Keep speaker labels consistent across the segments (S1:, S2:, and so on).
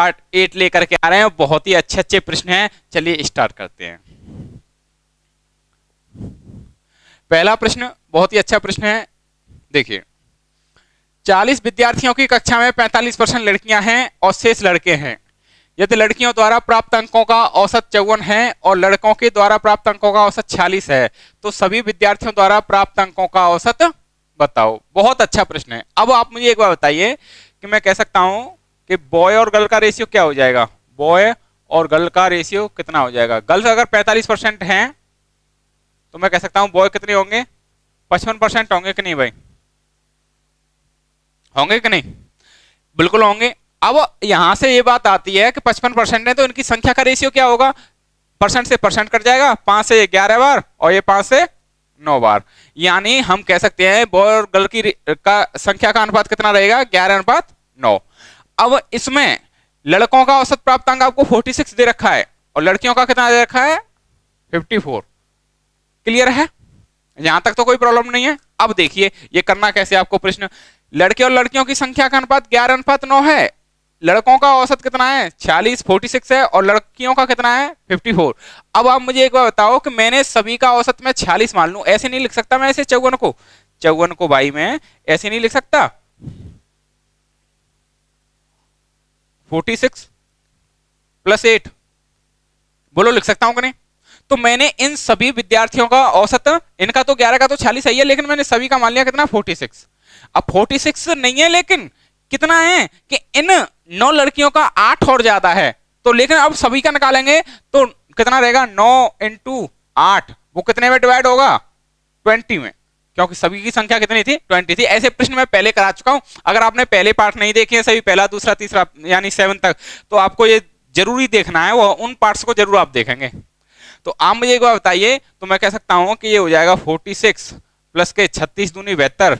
S1: Part 8 लेकर के आ रहे हैं, बहुत ही अच्छे अच्छे प्रश्न हैं। चलिए स्टार्ट करते हैं। पहला प्रश्न बहुत ही अच्छा प्रश्न है। देखिए, 40 विद्यार्थियों की कक्षा में 45% लड़कियां हैं और शेष लड़के हैं। यदि लड़कियों द्वारा प्राप्त अंकों का औसत 54 है और लड़कों के द्वारा प्राप्त अंकों का औसत 46 है, तो सभी विद्यार्थियों द्वारा प्राप्त अंकों का औसत बताओ। बहुत अच्छा प्रश्न है। अब आप मुझे एक बार बताइए कि मैं कह सकता हूं कि बॉय और गर्ल का रेशियो क्या हो जाएगा। बॉय और गर्ल का रेशियो कितना हो जाएगा। गर्ल्स अगर 45% हैं तो मैं कह सकता हूं बॉय कितने होंगे, 55% होंगे कि नहीं भाई, होंगे कि नहीं, बिल्कुल होंगे। अब यहां से ये बात आती है कि 55% है तो इनकी संख्या का रेशियो क्या होगा, परसेंट से परसेंट कट जाएगा, 5 से 11 बार और ये 5 से 9 बार। यानी हम कह सकते हैं बॉय और गर्ल की का संख्या का अनुपात कितना रहेगा, 11:9। अब इसमें लड़कों का औसत प्राप्तांक आपको 46 दे रखा है और लड़कियों का कितना दे रखा है, 54। क्लियर है, यहां तक तो कोई प्रॉब्लम नहीं है। अब देखिए ये करना कैसे आपको प्रश्न। लड़के और लड़कियों की संख्या का अनुपात 11:9 है। लड़कों का औसत कितना है, 46 है और लड़कियों का कितना है, 54। अब आप मुझे एक बार बताओ कि मैंने सभी का औसत मैं 46 मान लूं, ऐसे नहीं लिख सकता मैं ऐसे 54 को भाई मैं ऐसे नहीं लिख सकता। 46 + 8 बोलो, लिख सकता हूं कि नहीं। तो मैंने इन सभी विद्यार्थियों का औसत, इनका तो 11 का तो 46 है, लेकिन मैंने सभी का मान लिया कितना, 46। अब 46 नहीं है, लेकिन कितना है कि इन 9 लड़कियों का 8 और ज्यादा है, तो लेकिन अब सभी का निकालेंगे तो कितना रहेगा, 9 × 8, वो कितने में डिवाइड होगा, 20 में, क्योंकि सभी की संख्या कितनी थी, 20 थी। ऐसे प्रश्न मैं पहले करा चुका हूं। अगर आपने पहले पार्ट नहीं देखे हैं सभी, पहला दूसरा तीसरा यानी 7 तक, तो आपको ये जरूरी देखना है, वो उन पार्ट्स को जरूर आप देखेंगे। तो आप मुझे एक बार बताइए, तो मैं कह सकता हूं कि ये हो जाएगा 46 + के 36 दूनी 72,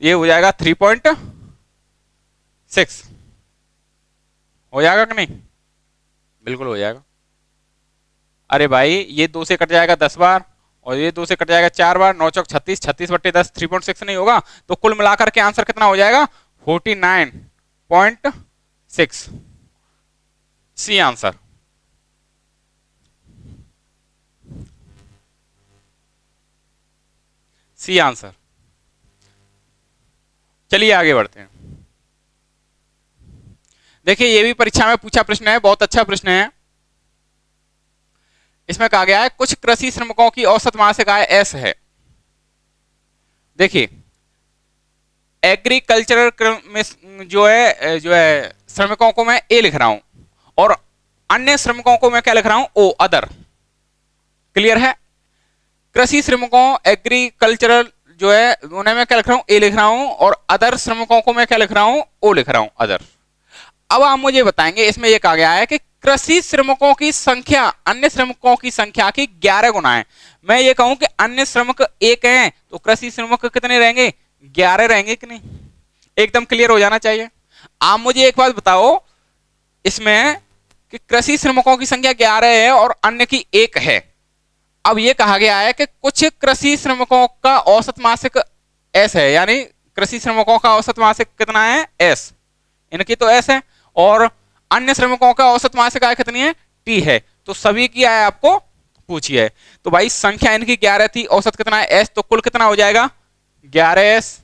S1: ये हो जाएगा 3.6। हो जाएगा कि नहीं, बिल्कुल हो जाएगा। अरे भाई ये 2 से कट जाएगा 10 बार और ये 2 से कट जाएगा 4 बार, 9 चौक 36, 36/10 3.6 नहीं होगा, तो कुल मिलाकर के आंसर कितना हो जाएगा, 49.6। C answer. C answer. चलिए आगे बढ़ते हैं। देखिए ये भी परीक्षा में पूछा प्रश्न है, बहुत अच्छा प्रश्न है। इसमें कहा गया है कुछ कृषि श्रमिकों की औसत मासिक आय S है। देखिए एग्रीकल्चर में जो है श्रमिकों को मैं A लिख रहा हूं और अन्य श्रमिकों को मैं क्या लिख रहा हूं, O, अदर। क्लियर है। कृषि श्रमिकों एग्रीकल्चरल जो है उन्हें मैं क्या लिख रहा हूं, A लिख रहा हूं और अदर श्रमिकों को मैं क्या लिख रहा हूं, O लिख रहा हूं, अदर। अब आप मुझे बताएंगे, इसमें यह कहा गया है कि कृषि श्रमिकों की संख्या अन्य श्रमिकों की संख्या की 11 गुना है। मैं ये कहूं कि अन्य श्रमिक 1 हैं तो कृषि श्रमिक कितने रहेंगे, 11 रहेंगे कि नहीं। एकदम क्लियर हो जाना चाहिए। आप मुझे एक बात बताओ इसमें कि कृषि श्रमिकों की संख्या 11 है और अन्य की 1 है। अब यह कहा गया है कि कुछ कृषि श्रमिकों का औसत मासिक S है, यानी कृषि श्रमिकों का औसत मासिक कितना है, S। इनकी तो S है और अन्य श्रमिकों का औसत मासिक आय कितनी है, T है। तो सभी की आय आपको पूछी है। तो भाई संख्या इनकी 11 थी, औसत कितना है, S, तो कुल कितना हो जाएगा, 11S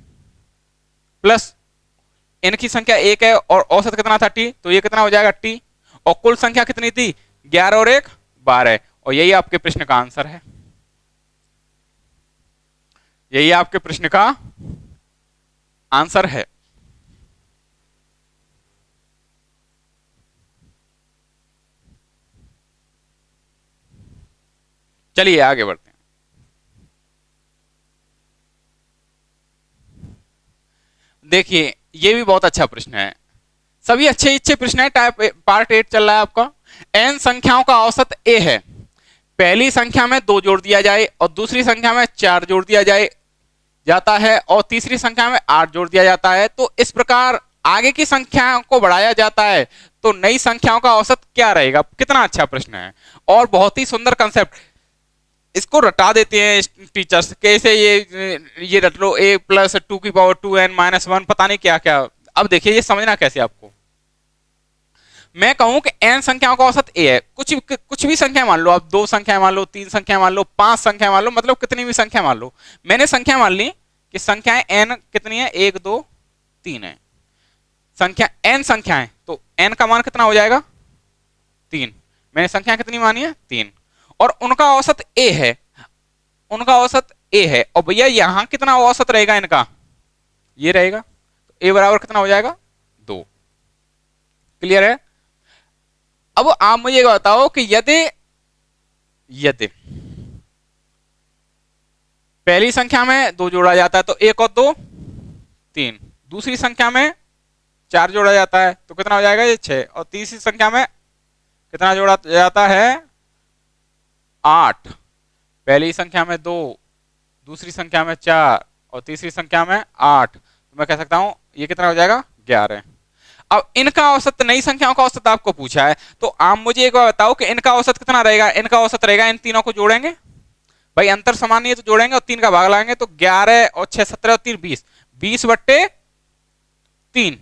S1: प्लस इनकी संख्या 1 है और औसत कितना था, T, तो ये कितना हो जाएगा, T, और कुल संख्या कितनी थी, 11 और 1 12, और यही आपके प्रश्न का आंसर है। यही आपके प्रश्न का आंसर है। चलिए आगे बढ़ते हैं। देखिए ये भी बहुत अच्छा प्रश्न है, सभी अच्छे प्रश्न है। पार्ट 8 चल रहा है आपका। n संख्याओं का औसत A है। पहली संख्या में 2 जोड़ दिया जाए और दूसरी संख्या में 4 जोड़ दिया जाता है और तीसरी संख्या में 8 जोड़ दिया जाता है। तो इस प्रकार आगे की संख्याओं को बढ़ाया जाता है तो नई संख्याओं का औसत क्या रहेगा। कितना अच्छा प्रश्न है और बहुत ही सुंदर कंसेप्ट। इसको रटा देते हैं टीचर्स, कैसे ये रट लो, a + 2⁻2n - 1, पता नहीं क्या क्या। अब देखिए ये समझना कैसे आपको। मैं कहूं कि n संख्याओं का औसत a है, कुछ भी संख्या मान लो आप, 2 संख्या मान लो, 3 संख्या मान लो, 5 संख्या मान लो, मतलब कितनी भी संख्या मान लो। मैंने संख्या मान ली कि संख्याएं n कितनी है, 1 2 3 है, संख्या n संख्याएं, तो n का मान कितना हो जाएगा 3। मैंने संख्या कितनी मानी है 3, और उनका औसत a है, उनका औसत a है। और भैया यहां कितना औसत रहेगा इनका, ये रहेगा, तो a बराबर कितना हो जाएगा 2। क्लियर है। अब आप मुझे बताओ कि यदि यदि पहली संख्या में 2 जोड़ा जाता है तो 1 और 2 3, दूसरी संख्या में 4 जोड़ा जाता है तो कितना हो जाएगा ये 6, और तीसरी संख्या में कितना जोड़ा जाता है 8। पहली संख्या में 2, दूसरी संख्या में 4 और तीसरी संख्या में 8, तो मैं कह सकता हूं ये कितना हो जाएगा 11। अब इनका औसत, नई संख्याओं का औसत आपको पूछा है, तो आप मुझे एक बार बताओ कि इनका औसत कितना रहेगा। इनका औसत रहेगा, इन तीनों को जोड़ेंगे, भाई अंतर समान नहीं है तो जोड़ेंगे और 3 का भाग लाएंगे, तो 11 और 6 17 और 3 20, 20/3,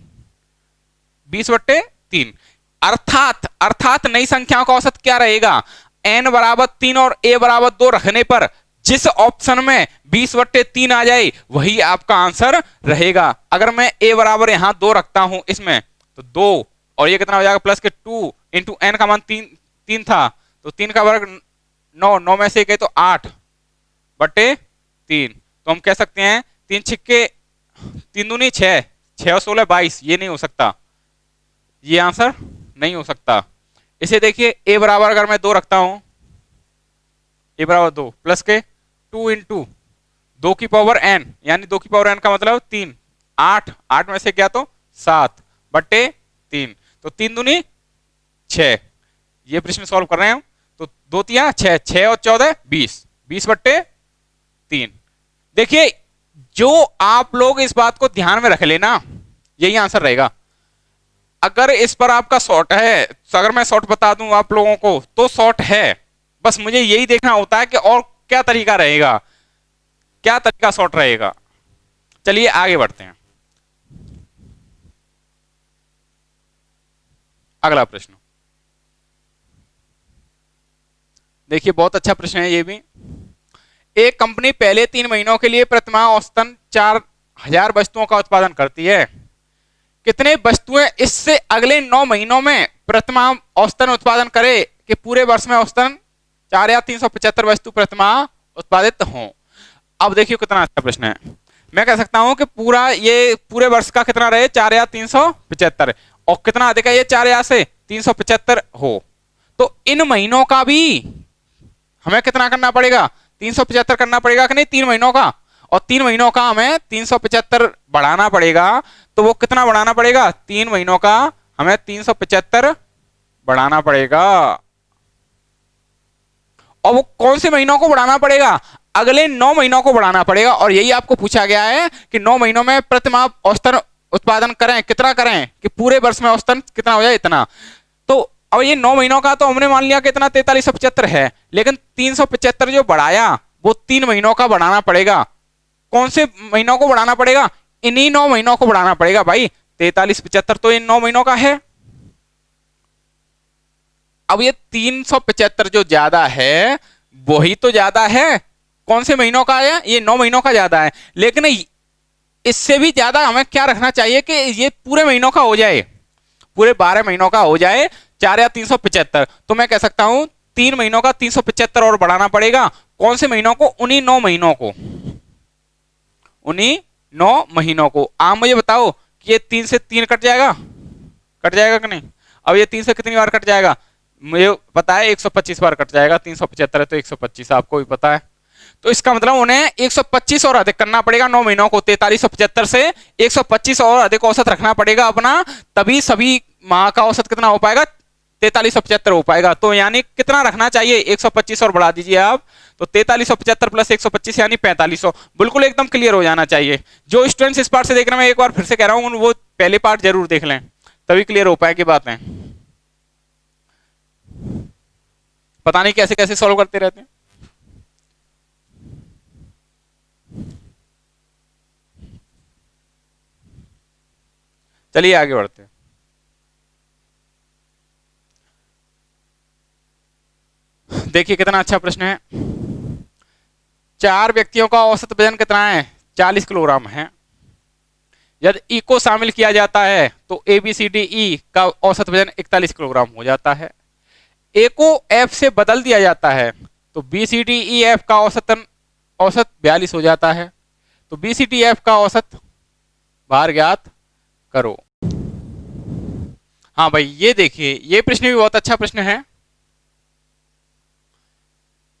S1: 20/3। अर्थात नई संख्याओं का औसत क्या रहेगा, n बराबर 3 और a बराबर 2 रखने पर जिस ऑप्शन में 20/3 आ जाए वही आपका आंसर रहेगा। अगर मैं a बराबर यहां 2 रखता हूं इसमें, तो 2 और ये कितना हो जाएगा प्लस के 2 इंटू n का मान 3 था, तो 3 का वर्ग 9, 9 में से गए तो 8/3। तो हम कह सकते हैं 3 छिक्के 3 दूनी 6, 6 और 16 22, ये नहीं हो सकता, ये आंसर नहीं हो सकता। इसे देखिए a बराबर अगर मैं 2 रखता हूं, a बराबर 2 प्लस के 2 इंटू 2 की पावर n, यानी 2 की पावर n का मतलब 3, 8, 8 में से क्या तो 7/3, तो 3 दूनी 6। ये प्रश्न सॉल्व कर रहे हैं हम, तो 2 तिया 6, 6 और 14 20, 20/3। देखिए जो आप लोग इस बात को ध्यान में रख लेना, यही आंसर रहेगा। अगर इस पर आपका शॉर्ट है, तो अगर मैं शॉर्ट बता दूं आप लोगों को तो शॉर्ट है, बस मुझे यही देखना होता है कि और क्या तरीका रहेगा, क्या तरीका शॉर्ट रहेगा। चलिए आगे बढ़ते हैं। अगला प्रश्न देखिए, बहुत अच्छा प्रश्न है ये भी। एक कंपनी पहले 3 महीनों के लिए प्रतिमाह औसतन 4000 वस्तुओं का उत्पादन करती है। कितने वस्तुएं इससे अगले 9 महीनों में प्रतिमाह औसतन उत्पादन करे कि पूरे वर्ष में औसतन 4375 वस्तु प्रतिमाह उत्पादित हों। अब देखिए कितना अच्छा प्रश्न है। मैं कह सकता हूं कि ये पूरे वर्ष का कितना रहे 4375, और कितना अधिक है ये 4000 से 375 हो, तो इन महीनों का भी हमें कितना करना पड़ेगा 375 करना पड़ेगा कि नहीं, 3 महीनों का, और 3 महीनों का हमें 375 बढ़ाना पड़ेगा। तो वो कितना बढ़ाना पड़ेगा, 3 महीनों का हमें 375 बढ़ाना पड़ेगा। और वो कौन से महीनों को बढ़ाना पड़ेगा, अगले 9 महीनों को बढ़ाना पड़ेगा। और यही आपको पूछा गया है कि 9 महीनों में प्रतिमाह औसतन उत्पादन करें, कितना करें कि पूरे वर्ष में औसतन कितना हो जाए, इतना। तो अब ये 9 महीनों का तो हमने मान लिया कि इतना 4375 है, लेकिन 375 जो बढ़ाया वो 3 महीनों का बढ़ाना पड़ेगा। कौन से महीनों को बढ़ाना पड़ेगा, इन्हीं 9 महीनों को बढ़ाना पड़ेगा भाई। 4375 तो इन 9 महीनों का है। अब ये 375 जो ज्यादा है वही तो ज्यादा है, कौन से महीनों का है, ये 9 महीनों का ज्यादा है। लेकिन इससे भी ज्यादा हमें क्या रखना चाहिए कि ये पूरे महीनों का हो जाए, पूरे 12 महीनों का हो जाए 4375। तो मैं कह सकता हूं 3 महीनों का 375 और बढ़ाना पड़ेगा। कौन से महीनों को, उन्हीं 9 महीनों को, उन्हीं 9 महीनों को। आप मुझे बताओ कि ये 3 से 3 कट जाएगा, कट जाएगा कि नहीं। अब ये 3 से कितनी बार कट जाएगा, मुझे पता है 125 बार कट जाएगा। 375 है तो 125 आपको भी पता है। तो इसका मतलब उन्हें 125 और अधिक करना पड़ेगा 9 महीनों को। 4375 से 125 और अधिक औसत रखना पड़ेगा अपना, तभी सभी माह का औसत कितना हो पाएगा 4375 हो पाएगा। तो यानी कितना रखना चाहिए, 125 और बढ़ा दीजिए आप, तो 4375 प्लस 125 यानी 4500। बिल्कुल एकदम क्लियर हो जाना चाहिए। जो स्टूडेंट्स इस पार्ट से देख रहे हैं, मैं एक बार फिर से कह रहा हूं, वो पहले पार्ट जरूर देख लें, तभी क्लियर हो पाएगी बातें। पता नहीं कैसे कैसे सॉल्व करते रहते हैं। चलिए आगे बढ़ते हैं। देखिए कितना अच्छा प्रश्न है। 4 व्यक्तियों का औसत वजन कितना है? 40 किलोग्राम है। यदि ई को शामिल किया जाता है तो ए बी सी डी ई का औसत वजन 41 किलोग्राम हो जाता है। ए को एफ से बदल दिया जाता है तो B C D E F का औसत 42 हो जाता है। तो बी सी डी एफ का औसत भार ज्ञात करो। हाँ भाई, ये देखिए, ये प्रश्न भी बहुत अच्छा प्रश्न है,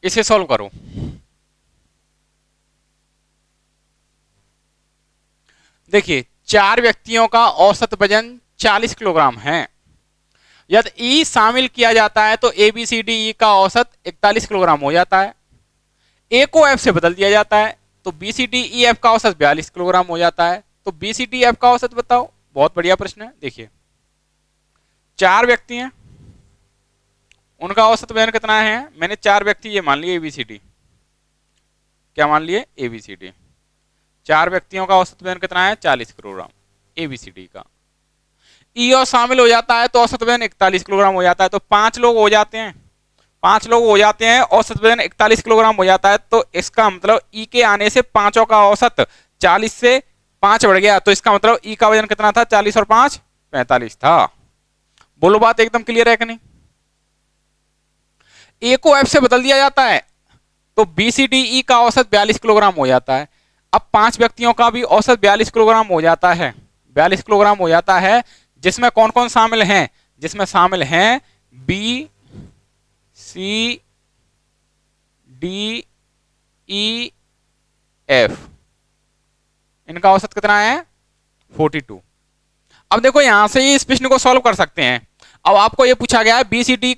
S1: इसे सॉल्व करो। देखिए 4 व्यक्तियों का औसत वजन 40 किलोग्राम है। यदि ई शामिल किया जाता है तो ए बी सी डी ई का औसत 41 किलोग्राम हो जाता है। ए को एफ से बदल दिया जाता है तो B C D E F का औसत 42 किलोग्राम हो जाता है। तो बी सी डी एफ का औसत बताओ। बहुत बढ़िया प्रश्न है। देखिए 4 व्यक्ति हैं, उनका औसत वजन कितना है? मैंने 4 व्यक्ति ये मान लिए एबीसीडी। क्या मान लिए? एबीसीडी। 4 व्यक्तियों का औसत वजन कितना है? 40 किलोग्राम एबीसीडी का। ई और शामिल हो जाता है तो औसत वजन 41 किलोग्राम हो जाता है। तो 5 लोग हो जाते हैं, 5 लोग हो जाते हैं, औसत वजन 41 किलोग्राम हो जाता है। तो इसका मतलब ई के आने से पांचों का औसत 40 से 5 बढ़ गया। तो इसका मतलब ई का वजन कितना था? 40 और 5 45 था। बोलो बात एकदम क्लियर है कि नहीं? ए को एफ से बदल दिया जाता है तो बीसीडीई का औसत 42 किलोग्राम हो जाता है। अब 5 व्यक्तियों का भी औसत 42 किलोग्राम हो जाता है। 42 किलोग्राम हो जाता है, जिसमें कौन कौन शामिल हैं? जिसमें शामिल हैं B C D E F. इनका औसत कितना है? 42। अब देखो यहां से ही इस प्रश्न को सॉल्व कर सकते हैं। अब आपको ये पूछा गया है बी सी डी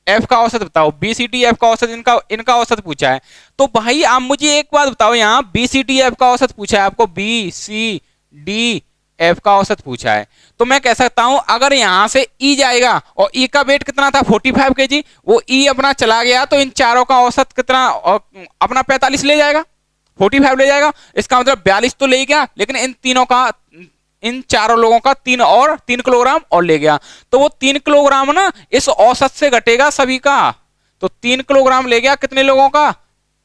S1: एफ का औसत बताओ। बी सी डी एफ का औसत, इनका औसत पूछा है। तो भाई आप मुझे एक बात बताओ, यहाँ बी सी डी एफ का औसत पूछा है आपको, बी सी डी एफ का औसत पूछा है। तो मैं कह सकता हूं अगर यहां से ई जाएगा और ई का वेट कितना था? 45 kg, वो ई अपना चला गया तो इन चारों का औसत कितना अपना 45 ले जाएगा, 45 ले जाएगा। इसका मतलब 42 तो ले गया, लेकिन इन चारों लोगों का 3 किलोग्राम और ले गया। तो वो 3 किलोग्राम ना इस औसत से घटेगा सभी का। तो 3 किलोग्राम ले गया कितने लोगों का?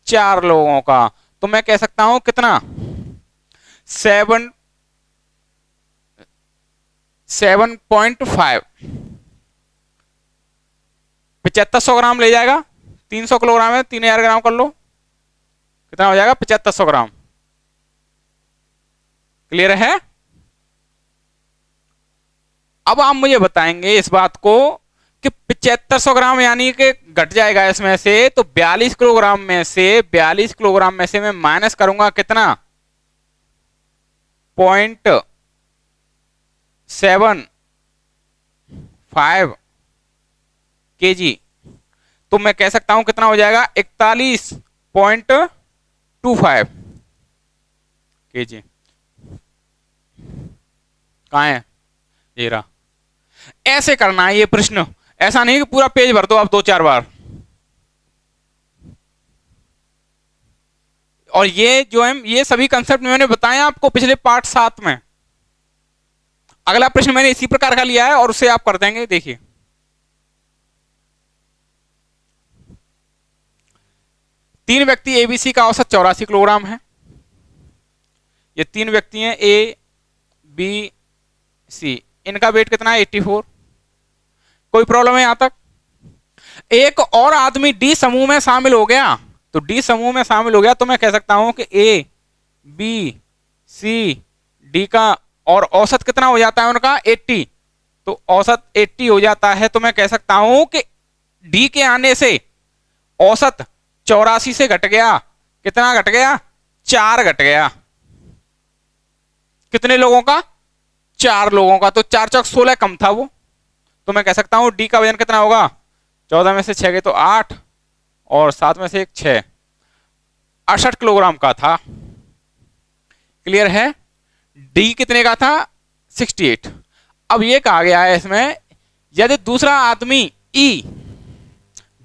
S1: 4 लोगों का। तो मैं कह सकता हूं कितना? 7.5 7500 ग्राम ले जाएगा। 300 किलोग्राम है, 3000 ग्राम कर लो, कितना हो जाएगा? 7500 ग्राम। क्लियर है? अब आप मुझे बताएंगे इस बात को कि 7500 ग्राम यानी कि घट जाएगा इसमें से, तो 42 किलोग्राम में से मैं माइनस करूंगा कितना? 0.75 kg। तो मैं कह सकता हूं कितना हो जाएगा? 41.25 kg। कहां है? ये रहा। ऐसे करना है ये प्रश्न, ऐसा नहीं कि पूरा पेज भर दो आप 2-4 बार। और ये जो है, ये सभी कंसेप्ट मैंने बताया आपको पिछले पार्ट 7 में। अगला प्रश्न मैंने इसी प्रकार का लिया है और उसे आप कर देंगे। देखिए तीन व्यक्ति एबीसी का औसत 84 किलोग्राम है। ये 3 व्यक्ति हैं ए बी सी, इनका वेट कितना है? 84। कोई प्रॉब्लम है यहां तक? एक और आदमी डी समूह में शामिल हो गया, तो डी समूह में शामिल हो गया तो मैं कह सकता हूं कि ए बी सी डी का और औसत कितना हो जाता है उनका? 80। तो औसत 80 हो जाता है। तो मैं कह सकता हूं कि डी के आने से औसत 84 से घट गया। कितना घट गया? 4 घट गया। कितने लोगों का? 4 लोगों का। तो 4 चौक 16 कम था वो। तो मैं कह सकता हूं डी का वजन कितना होगा? 14 में से 6 गए तो 8 और 7 में से 1 6, 68 किलोग्राम का था। क्लियर है? डी कितने का था? 68। अब ये कहा गया है इसमें, यदि दूसरा आदमी ई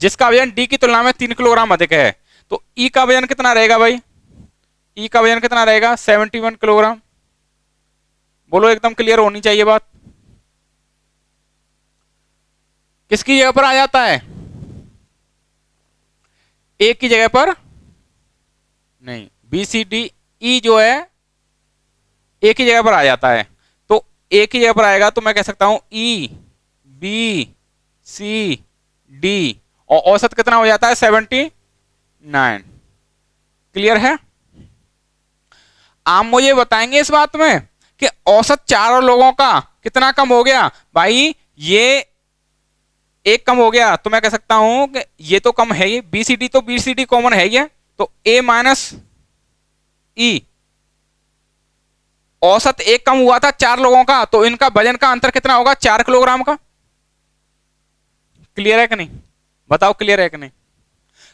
S1: जिसका वजन डी की तुलना में 3 किलोग्राम अधिक है, तो ई का वजन कितना रहेगा भाई? ई का वजन कितना रहेगा? 71 किलोग्राम। बोलो, एकदम क्लियर होनी चाहिए बात। किसकी जगह पर आ जाता है? ए की जगह पर नहीं, बी सी डी ई जो है ए की जगह पर आ जाता है, तो ए की जगह पर आएगा तो मैं कह सकता हूं ई बी सी डी, और औसत कितना हो जाता है 79। क्लियर है? आप मुझे बताएंगे इस बात में कि औसत चारों लोगों का कितना कम हो गया? भाई ये एक कम हो गया तो मैं कह सकता हूं कि ये तो कम है, ये बी सी डी तो बी सी डी कॉमन है ही है, तो ए माइनस ई, औसत एक कम हुआ था चार लोगों का, तो इनका वजन का अंतर कितना होगा? 4 किलोग्राम का। क्लियर है कि नहीं? बताओ क्लियर है कि नहीं?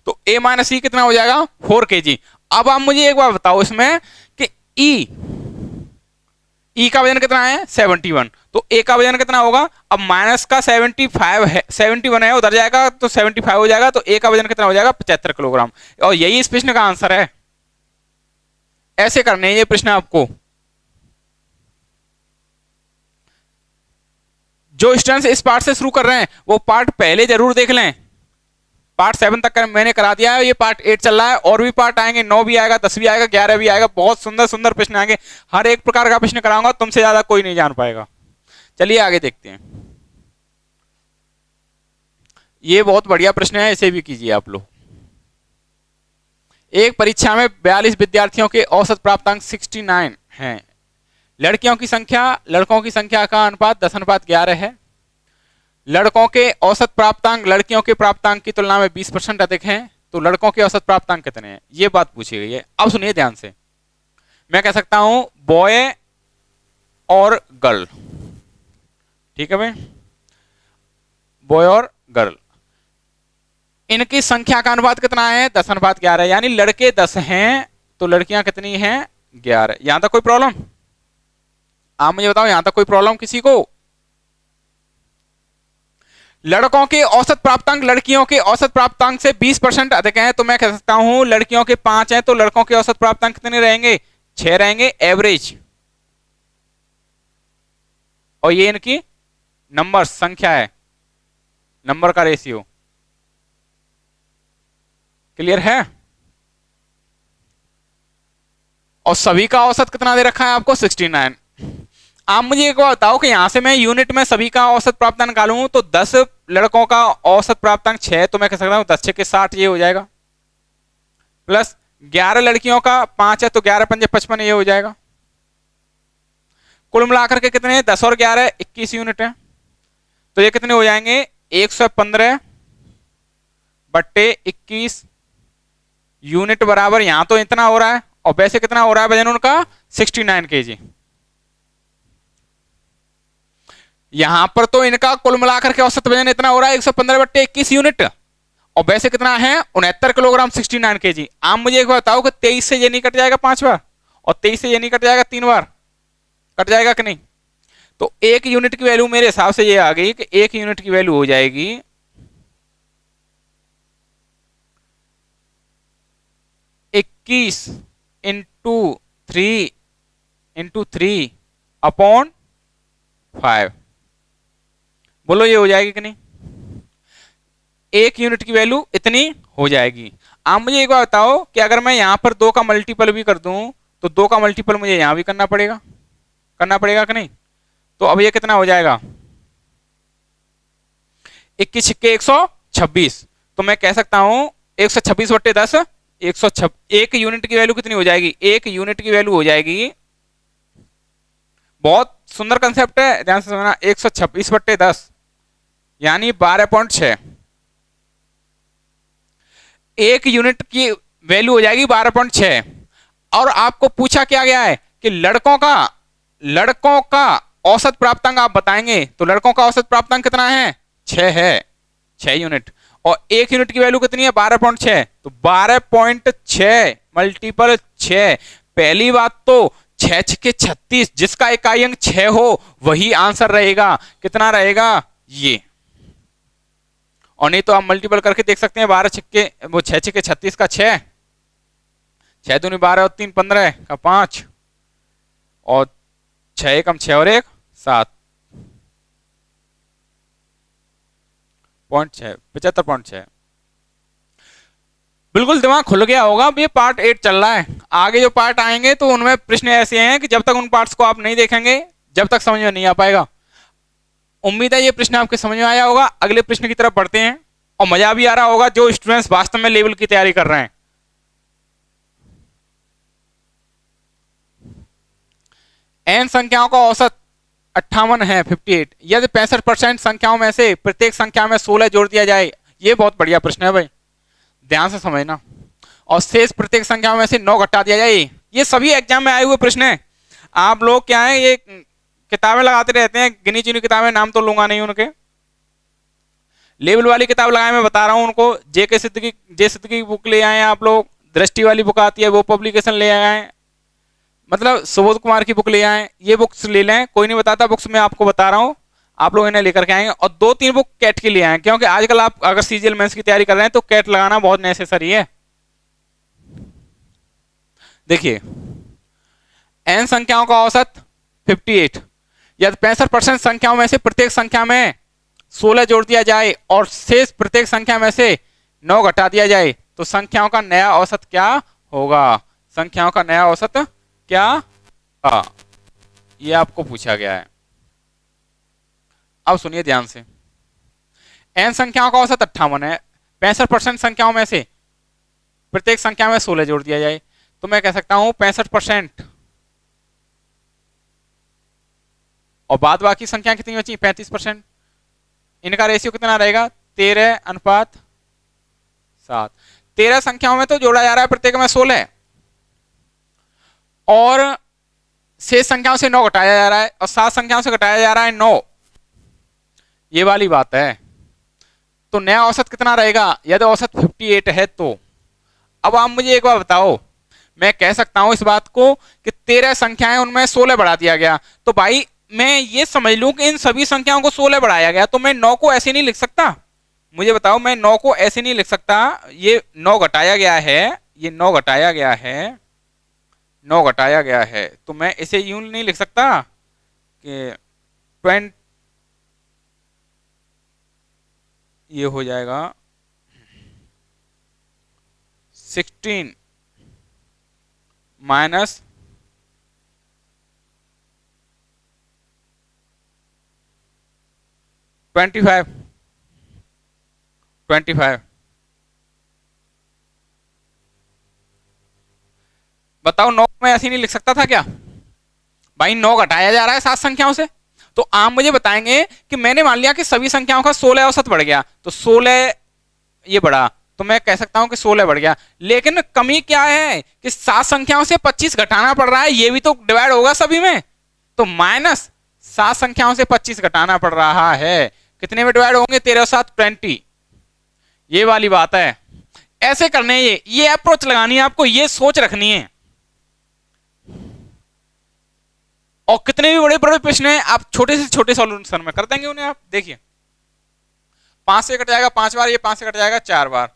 S1: तो ए माइनस ई कितना हो जाएगा? 4 kg। अब आप मुझे एक बार बताओ इसमें कि ई का वजन कितना है? 71, तो ए का वजन कितना होगा? अब माइनस का 75 है, 71 है, उधर जाएगा तो 75 हो जाएगा, तो ए का वजन कितना हो जाएगा? 75 किलोग्राम। और यही इस प्रश्न का आंसर है। ऐसे करने ये प्रश्न आपको। जो स्टूडेंट्स इस पार्ट से शुरू कर रहे हैं वो पार्ट पहले जरूर देख लें। पार्ट 7 तक मैंने करा दिया है, ये पार्ट 8 चल रहा है, और भी पार्ट आएंगे, 9 भी आएगा, 10 भी आएगा, 11 भी आएगा, बहुत सुंदर सुंदर प्रश्न आएंगे, हर एक प्रकार का प्रश्न कराऊंगा, तुमसे ज्यादा कोई नहीं जान पाएगा। चलिए आगे देखते हैं। ये बहुत बढ़िया प्रश्न है, इसे भी कीजिए आप लोग। एक परीक्षा में 42 विद्यार्थियों के औसत प्राप्तांक 69 हैं। लड़कियों की संख्या लड़कों की संख्या का अनुपात 10:11 है। लड़कों के औसत प्राप्तांक लड़कियों के प्राप्तांक की तुलना में 20% अधिक हैं, तो लड़कों के औसत प्राप्तांक कितने हैं? ये बात पूछी गई है। अब सुनिए ध्यान से, मैं कह सकता हूं बॉय और गर्ल, ठीक है भाई, बॉय और गर्ल, इनकी संख्या का अनुपात कितना है? 10:11, यानी लड़के 10 हैं तो लड़कियां कितनी हैं? 11। यहां तक कोई प्रॉब्लम? आप मुझे बताओ, यहां तक कोई प्रॉब्लम किसी को? लड़कों के औसत प्राप्तांक लड़कियों के औसत प्राप्तांक से 20% अधिक हैं, तो मैं कह सकता हूं लड़कियों के 5 हैं, तो लड़कों के औसत प्राप्तांक कितने रहेंगे? 6 रहेंगे, एवरेज। और ये इनकी नंबर संख्या है, नंबर का रेशियो। क्लियर है? और सभी का औसत कितना दे रखा है आपको? 69। आप मुझे एक बार बताओ कि यहां से मैं यूनिट में सभी का औसत प्राप्तांक निकालूं तो 10 लड़कों का औसत प्राप्तांक 6, तो मैं कह सकता हूं 10 6 के 60 ये हो जाएगा, प्लस 11 लड़कियों का 5 है तो 11 5 55 ये हो जाएगा। कुल मिलाकर के कितने हैं? 10 और 11 21 यूनिट है, तो ये कितने हो जाएंगे? 115 बट्टे 21 यूनिट बराबर, यहां तो इतना हो रहा है, और वैसे कितना हो रहा है वजन उनका? 69 kg। यहां पर तो इनका कुल मिलाकर के औसत वजन इतना हो रहा है 115 बट्टे 21 यूनिट, और वैसे कितना है? 69 किलोग्राम, 69 kg। आप मुझे एक बताओ कि 23 से ये नहीं कट जाएगा 5 बार, और 23 से ये नहीं कट जाएगा 3 बार? कट जाएगा कि नहीं? तो 1 यूनिट की वैल्यू मेरे हिसाब से ये आ गई कि 1 यूनिट की वैल्यू हो जाएगी 21 इंटू 3 अपॉन 5। बोलो ये हो जाएगी कि नहीं? 1 यूनिट की वैल्यू इतनी हो जाएगी। आप मुझे एक बार बताओ कि अगर मैं यहां पर 2 का मल्टीपल भी कर दूं तो 2 का मल्टीपल मुझे यहां भी करना पड़ेगा कि नहीं? तो अब ये कितना हो जाएगा? 21 छिक्के 126, तो मैं कह सकता हूं 126 बट्टे 10, 1 यूनिट की वैल्यू कितनी हो जाएगी? 1 यूनिट की वैल्यू हो जाएगी, बहुत सुंदर कंसेप्ट है, ध्यान से समझना, 126 बट्टे 10 यानी 12.6। 1 यूनिट की वैल्यू हो जाएगी 12.6। और आपको पूछा क्या गया है कि लड़कों का औसत प्राप्तांक आप बताएंगे, तो लड़कों का औसत प्राप्तांक कितना है? 6 है, 6 यूनिट, और 1 यूनिट की वैल्यू कितनी है? 12.6, तो 12.6 मल्टीपल 6। पहली बात तो 6 छिक्के 36, जिसका इकाई अंक 6 हो वही आंसर रहेगा। कितना रहेगा? ये। और नहीं तो आप मल्टीपल करके देख सकते हैं, 12 छिक्के वो 6 छिक्के 36 का 6, 6 दूनी 12 और 3 15 का 5, और 6 एकम 6 और 1 7 .6 75.6। बिल्कुल दिमाग खुल गया होगा। अब ये पार्ट 8 चल रहा है, आगे जो पार्ट आएंगे तो उनमें प्रश्न ऐसे हैं कि जब तक उन पार्ट्स को आप नहीं देखेंगे जब तक समझ में नहीं आ पाएगा। उम्मीद है ये प्रश्न आपके समझ में आया होगा। अगले प्रश्न की तरफ बढ़ते हैं और मजा भी आ रहा होगा जो स्टूडेंट्स वास्तव में लेवल की तैयारी कर रहे हैं। n संख्याओं का औसत 58 है, 58। यदि 65% संख्याओं में से प्रत्येक संख्या में 16 जोड़ दिया जाए, ये बहुत बढ़िया प्रश्न है भाई, ध्यान से समझना, और शेष प्रत्येक संख्या में से 9 घटा दिया जाए। ये सभी एग्जाम में आए हुए प्रश्न हैं। आप लोग क्या है, ये किताबें लगाते रहते हैं, गिनी चुनी किताबें, नाम तो लूंगा नहीं उनके। लेवल वाली किताब लगाए, मैं बता रहा हूं उनको। जे सिद्ध की बुक ले आए आप लोग, दृष्टि वाली बुक आती है वो पब्लिकेशन ले आए, मतलब सुबोध कुमार की बुक ले आए, ये बुक्स ले लें। कोई नहीं बताता बुक्स, मैं आपको बता रहा हूँ, आप लोग इन्हें लेकर के आएंगे। और 2-3 बुक कैट की ले आए, क्योंकि आजकल आप अगर सीजीएल मेंस की तैयारी कर रहे हैं तो कैट लगाना बहुत नेसेसरी है। देखिए, n संख्याओं का औसत 58। यदि 65% संख्याओं में से प्रत्येक संख्या में 16 जोड़ दिया जाए और शेष प्रत्येक संख्या में से 9 घटा दिया जाए तो संख्याओं का नया औसत क्या होगा? संख्याओं का नया औसत क्या? ये आपको पूछा गया है। अब सुनिए ध्यान से। n संख्याओं का औसत 58 है, 65% संख्याओं में से प्रत्येक संख्या में 16 जोड़ दिया जाए तो मैं कह सकता हूं 65%, और बाद बाकी संख्या कितनी बची? 35%। इनका रेशियो कितना रहेगा? 13:7। 13 संख्याओं में तो जोड़ा जा रहा है प्रत्येक में 16, और शेष संख्याओं से 9 घटाया जा रहा है, और 7 संख्याओं से घटाया जा रहा है 9। ये वाली बात है। तो नया औसत कितना रहेगा यदि औसत 58 है तो? अब आप मुझे एक बार बताओ, मैं कह सकता हूं इस बात को कि 13 संख्याएं उनमें 16 बढ़ा दिया गया, तो भाई मैं ये समझ लूं कि इन सभी संख्याओं को 16 बढ़ाया गया, तो मैं 9 को ऐसे नहीं लिख सकता? मुझे बताओ, मैं 9 को ऐसे नहीं लिख सकता। ये 9 घटाया गया है, ये 9 घटाया गया है, 9 घटाया गया है, तो मैं इसे यूं नहीं लिख सकता कि 20, ये हो जाएगा 16 माइनस 25। बताओ, 9 में ऐसे नहीं लिख सकता था क्या? भाई 9 घटाया जा रहा है 7 संख्याओं से, तो आप मुझे बताएंगे कि मैंने मान लिया कि सभी संख्याओं का 16 औसत बढ़ गया, तो 16 ये बढ़ा, तो मैं कह सकता हूं कि 16 बढ़ गया। लेकिन कमी क्या है कि 7 संख्याओं से 25 घटाना पड़ रहा है, ये भी तो डिवाइड होगा सभी में, तो माइनस 7 संख्याओं से 25 घटाना पड़ रहा है। कितने में डिवाइड होंगे? 13 और 7 20। ये वाली बात है। ऐसे करने, ये अप्रोच लगानी है आपको, ये सोच रखनी है। और कितने भी बड़े बड़े प्रश्न हैं आप छोटे से छोटे सॉल्यूशन में कर देंगे उन्हें। आप देखिए, 5 से कट जाएगा 5 बार, ये 5 से कट जाएगा 4 बार,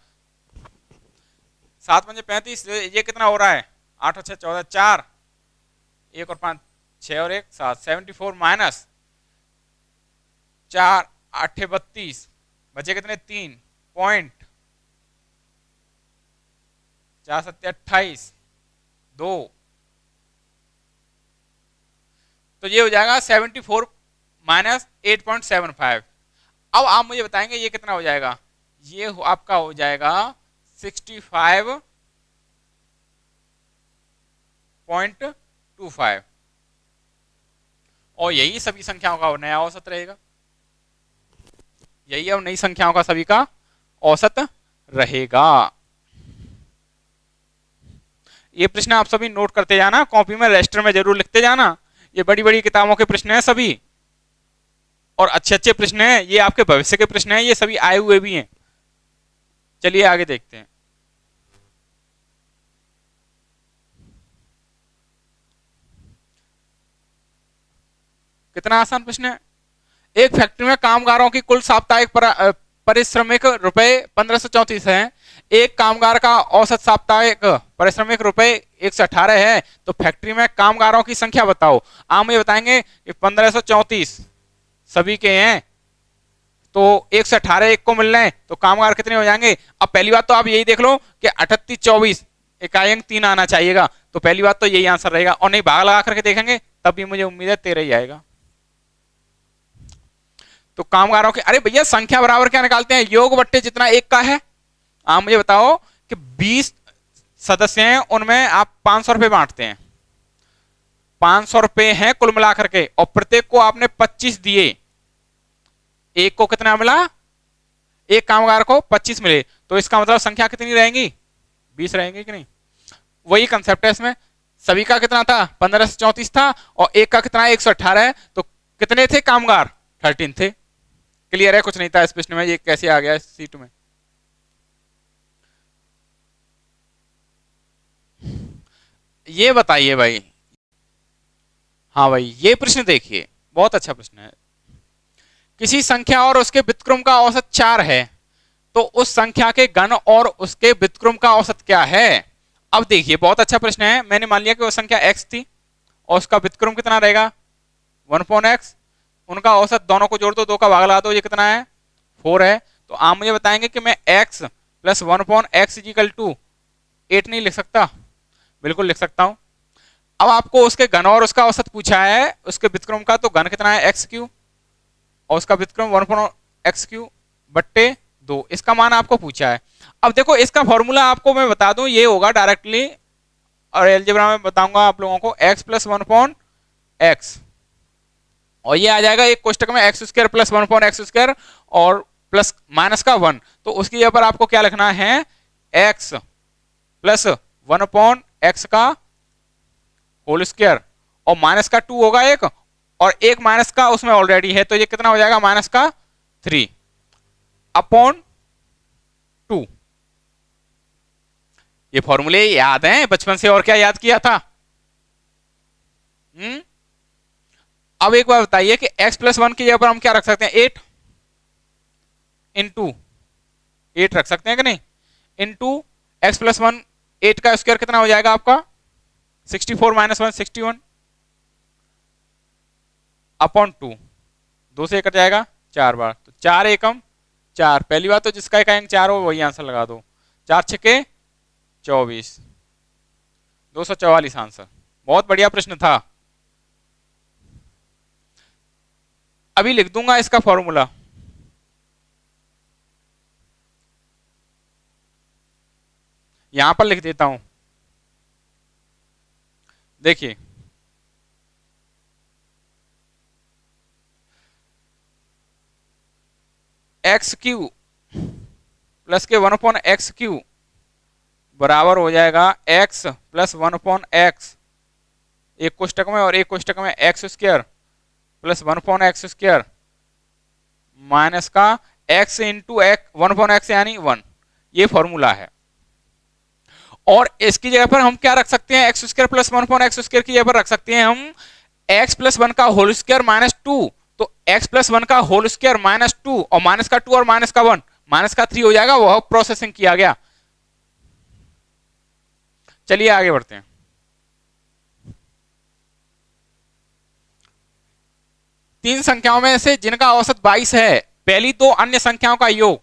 S1: 7 पंजे 35, ये कितना हो रहा है? 8 और 6 14, 4, 1 और 5 6 और 1 7, 74 माइनस 4 8 32, बचे कितने? 3 पॉइंट, 4 7 28 2, तो ये हो जाएगा 74 माइनस 8.75। अब आप मुझे बताएंगे ये कितना हो जाएगा? ये आपका हो जाएगा 65.25, और यही सभी संख्याओं का नया औसत रहेगा। यही अब नई संख्याओं का सभी का औसत रहेगा। ये प्रश्न आप सभी नोट करते जाना, कॉपी में रजिस्टर में जरूर लिखते जाना। ये बड़ी बड़ी किताबों के प्रश्न हैं सभी, और अच्छे अच्छे प्रश्न हैं, ये आपके भविष्य के प्रश्न हैं, ये सभी आए हुए भी हैं। चलिए आगे देखते हैं। कितना आसान प्रश्न है। एक फैक्ट्री में कामगारों की कुल साप्ताहिक पारिश्रमिक रुपए 1534 है। एक कामगार का औसत साप्ताहिक पारिश्रमिक रुपए 118 है, तो फैक्ट्री में कामगारों की संख्या बताओ। आप मुझे बताएंगे कि 1534 सभी के हैं, तो 118 एक को मिल रहे हैं, तो कामगार कितने हो जाएंगे। अब पहली बात तो आप यही देख लो कि 38 24 इकाई अंक 3 आना चाहिएगा, तो पहली बात तो यही आंसर रहेगा, और नहीं भाग लगा करके देखेंगे तब भी मुझे उम्मीद है 13 ही आएगा। तो कामगारों के, अरे भैया संख्या बराबर क्या निकालते हैं, योग बट्टे जितना एक का है। आप मुझे बताओ कि 20 सदस्य हैं, उनमें आप 500 रुपए बांटते हैं, 500 रुपए हैं कुल मिलाकर के, और प्रत्येक को आपने 25 दिए, एक को कितना मिला, एक कामगार को 25 मिले, तो इसका मतलब संख्या कितनी रहेंगी, 20 रहेंगी कि नहीं। वही कंसेप्ट है इसमें, सभी का कितना था 15 से 34 था, और एक का कितना 118 है, तो कितने थे कामगार 13 थे। क्लियर है, कुछ नहीं था इस प्रश्न में, ये कैसे आ गया इस सीट में। ये बताइए भाई, हाँ भाई ये प्रश्न देखिए, बहुत अच्छा प्रश्न है। किसी संख्या और उसके व्युत्क्रम का औसत 4 है, तो उस संख्या के घन और उसके व्युत्क्रम का औसत क्या है। अब देखिए बहुत अच्छा प्रश्न है, मैंने मान लिया कि वो संख्या x थी और उसका व्युत्क्रम कितना रहेगा 1/x, उनका औसत दोनों को जोड़ दो, 2 का भाग लगा दो, ये कितना है 4 है। तो आप मुझे बताएंगे कि मैं x + 1/x = 8 नहीं लिख सकता, बिल्कुल लिख सकता हूं। अब आपको उसके घन और उसका औसत पूछा है, उसके व्युत्क्रम का, तो घन कितना है x³ और उसका व्युत्क्रम 1/x³ बट्टे 2, इसका मान आपको पूछा है। अब देखो इसका फॉर्मूला आपको मैं बता दूं, ये होगा डायरेक्टली, और अलजेब्रा में बताऊंगा आप लोगों को, x + 1/x, और ये आ जाएगा एक कोष्टक में x² + 1/x² और प्लस माइनस का 1, तो उसकी जगह पर आपको क्या लिखना है, x + 1/x का होल स्क्वायर, और माइनस का 2 होगा एक, और एक माइनस का उसमें ऑलरेडी है, तो ये कितना हो जाएगा -3/2। ये फॉर्मूले याद हैं बचपन से, और क्या याद किया था। अब एक बार बताइए कि x + 1 की जगह पर हम क्या रख सकते हैं, 8 × 8 रख सकते हैं कि नहीं, इंटू x + 1, 8 का स्क्वायर कितना हो जाएगा आपका 64 - 1 61 अपॉन 2, 2 से कट जाएगा 4 बार, तो 4 एकम 4, पहली बात तो जिसका इकाई अंक 4 हो वही आंसर लगा दो, 4 छक्के 24, 244 आंसर। बहुत बढ़िया प्रश्न था। अभी लिख दूंगा इसका फॉर्मूला, यहां पर लिख देता हूं, देखिए x³ प्लस के 1/x³ बराबर हो जाएगा x + 1/x, एक कोष्टक में, और एक कोष्टक में x² + 1/x² माइनस का x × 1/x यानी 1, ये फॉर्मूला है। और इसकी जगह पर हम क्या रख सकते हैं, x² + 1/x² की जगह पर रख सकते हैं हम x + 1 का होल स्क्वायर -2, तो x + 1 का होल स्क्वायर -2, और माइनस का 2 और माइनस का 1 माइनस का 3 हो जाएगा, वह प्रोसेसिंग किया गया। चलिए आगे बढ़ते हैं। तीन संख्याओं में से जिनका औसत 22 है, पहली दो अन्य संख्याओं का योग